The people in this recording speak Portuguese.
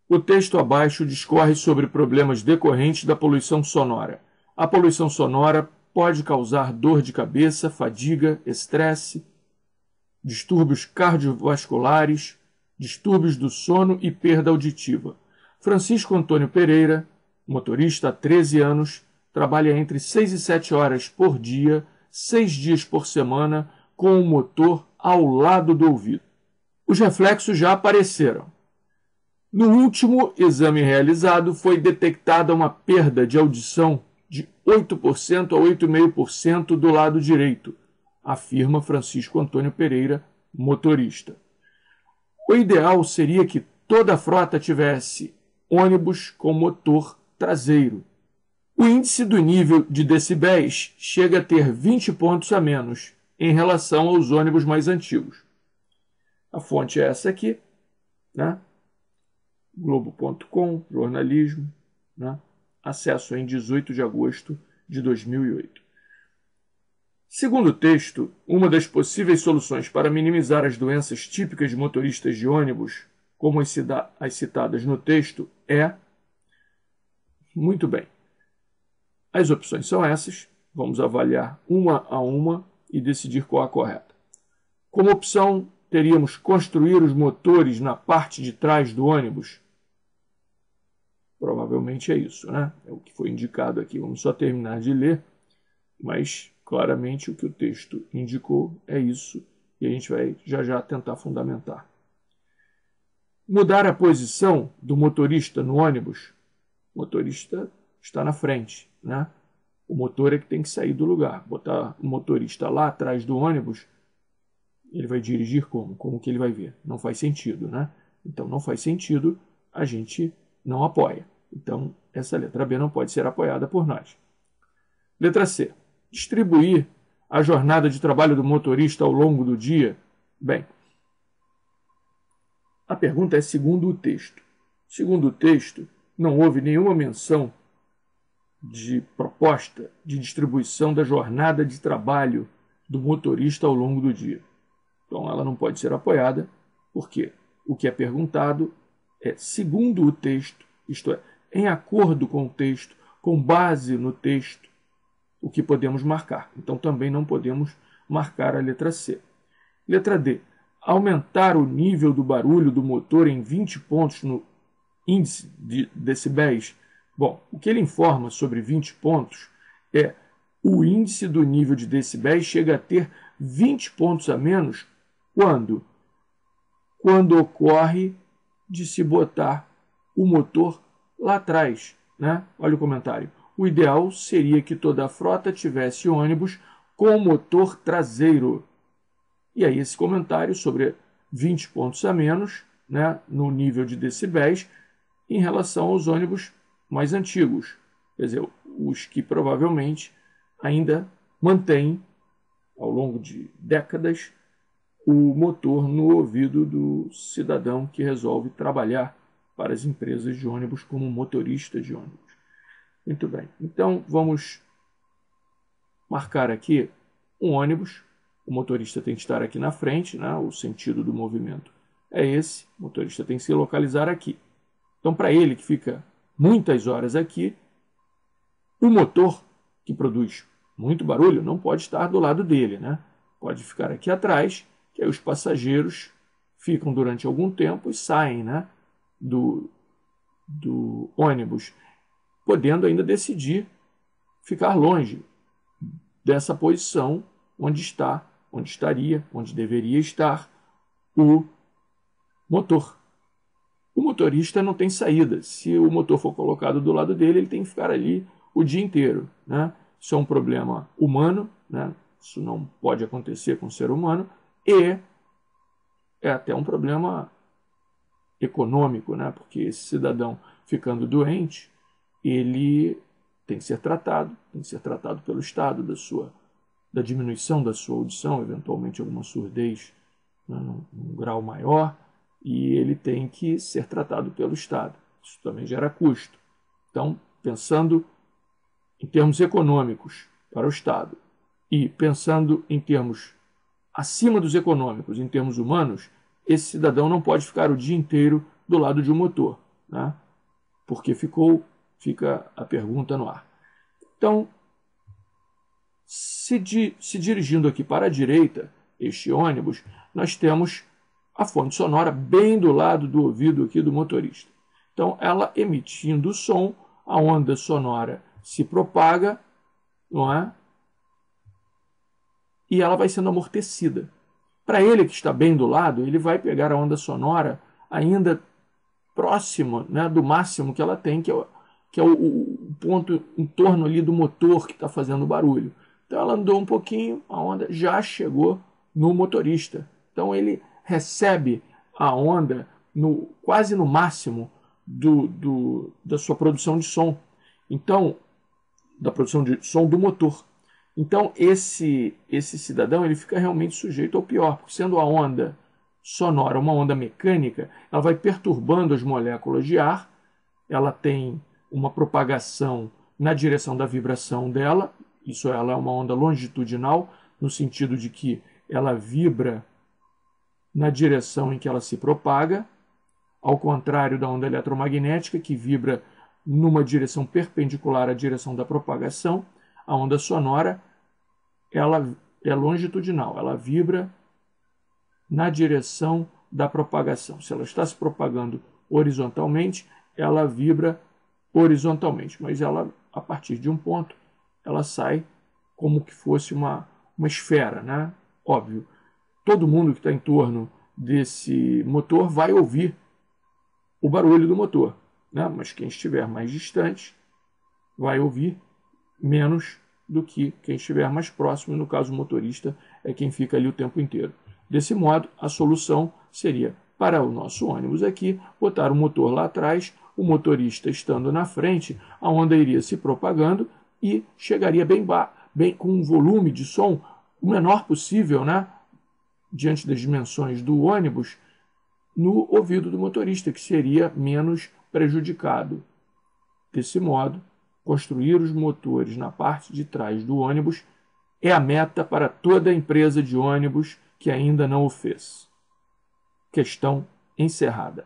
O texto abaixo discorre sobre problemas decorrentes da poluição sonora. A poluição sonora pode causar dor de cabeça, fadiga, estresse, distúrbios cardiovasculares, distúrbios do sono e perda auditiva. Francisco Antônio Pereira, motorista há 13 anos, trabalha entre 6 e 7 horas por dia, 6 dias por semana, com o motor ao lado do ouvido. Os reflexos já apareceram. No último exame realizado, foi detectada uma perda de audição de 8% a 8,5% do lado direito, afirma Francisco Antônio Pereira, motorista. O ideal seria que toda a frota tivesse ônibus com motor traseiro. O índice do nível de decibéis chega a ter 20 pontos a menos em relação aos ônibus mais antigos. A fonte é essa aqui, né? Globo.com, jornalismo, né? Acesso em 18 de agosto de 2008. Segundo o texto, uma das possíveis soluções para minimizar as doenças típicas de motoristas de ônibus, como as citadas no texto, é... Muito bem. As opções são essas. Vamos avaliar uma a uma e decidir qual a correta. Como opção, teríamos construir os motores na parte de trás do ônibus. Provavelmente é isso, né? É o que foi indicado aqui. Vamos só terminar de ler, mas claramente o que o texto indicou é isso e a gente vai já tentar fundamentar. Mudar a posição do motorista no ônibus. O motorista está na frente, né? O motor é que tem que sair do lugar. Botar o motorista lá atrás do ônibus, ele vai dirigir como? Como que ele vai ver? Não faz sentido, né? Então não faz sentido, a gente não apoia. Então essa letra B não pode ser apoiada por nós. Letra C. Distribuir a jornada de trabalho do motorista ao longo do dia. Bem, a pergunta é segundo o texto. Segundo o texto, não houve nenhuma menção de proposta de distribuição da jornada de trabalho do motorista ao longo do dia. Então ela não pode ser apoiada, porque o que é perguntado é segundo o texto, isto é, em acordo com o texto, com base no texto, o que podemos marcar. Então também não podemos marcar a letra C. Letra D. Aumentar o nível do barulho do motor em 20 pontos no índice de decibéis. Bom, o que ele informa sobre 20 pontos é o índice do nível de decibéis chega a ter 20 pontos a menos quando ocorre de se botar o motor lá atrás, né? Olha o comentário. O ideal seria que toda a frota tivesse ônibus com motor traseiro. E aí esse comentário sobre 20 pontos a menos, né, no nível de decibéis em relação aos ônibus mais antigos. Quer dizer, os que provavelmente ainda mantêm, ao longo de décadas, o motor no ouvido do cidadão que resolve trabalhar para as empresas de ônibus como motorista de ônibus. Muito bem. Então, vamos marcar aqui um ônibus. O motorista tem que estar aqui na frente, né? O sentido do movimento é esse. O motorista tem que se localizar aqui. Então, para ele que fica muitas horas aqui, o motor que produz muito barulho não pode estar do lado dele, né? Pode ficar aqui atrás, que aí os passageiros ficam durante algum tempo e saem, né, do ônibus, podendo ainda decidir ficar longe dessa posição onde onde deveria estar o motor. O motorista não tem saída. Se o motor for colocado do lado dele, ele tem que ficar ali o dia inteiro, né? Isso é um problema humano, né? Isso não pode acontecer com o ser humano, e é até um problema econômico, né? Porque esse cidadão ficando doente, ele tem que ser tratado pelo Estado da diminuição da sua audição, eventualmente alguma surdez, né, num grau maior, e ele tem que ser tratado pelo Estado. Isso também gera custo. Então, pensando em termos econômicos para o Estado e pensando em termos acima dos econômicos, em termos humanos, esse cidadão não pode ficar o dia inteiro do lado de um motor, né? Porque fica a pergunta no ar. Então, se dirigindo aqui para a direita, este ônibus, nós temos a fonte sonora bem do lado do ouvido aqui do motorista. Então, ela emitindo o som, a onda sonora se propaga, não é? E ela vai sendo amortecida. Para ele que está bem do lado, ele vai pegar a onda sonora ainda próxima, né, do máximo que ela tem, que é o ponto em torno ali do motor que está fazendo barulho. Então ela andou um pouquinho, a onda já chegou no motorista. Então ele recebe a onda quase no máximo da sua produção de som. Então, da produção de som do motor. Então esse cidadão ele fica realmente sujeito ao pior, porque sendo a onda sonora uma onda mecânica, ela vai perturbando as moléculas de ar, ela tem uma propagação na direção da vibração dela, ela é uma onda longitudinal, no sentido de que ela vibra na direção em que ela se propaga, ao contrário da onda eletromagnética, que vibra numa direção perpendicular à direção da propagação. A onda sonora ela é longitudinal, ela vibra na direção da propagação. Se ela está se propagando horizontalmente, ela vibra horizontalmente, mas ela, a partir de um ponto, ela sai como que fosse uma esfera, né? Óbvio, todo mundo que está em torno desse motor vai ouvir o barulho do motor, né? Mas quem estiver mais distante vai ouvir menos do que quem estiver mais próximo, no caso o motorista é quem fica ali o tempo inteiro. Desse modo, a solução seria, para o nosso ônibus aqui, botar o motor lá atrás, o motorista estando na frente, a onda iria se propagando e chegaria bem com um volume de som o menor possível, né, diante das dimensões do ônibus, no ouvido do motorista, que seria menos prejudicado. Desse modo, construir os motores na parte de trás do ônibus é a meta para toda empresa de ônibus que ainda não o fez. Questão encerrada.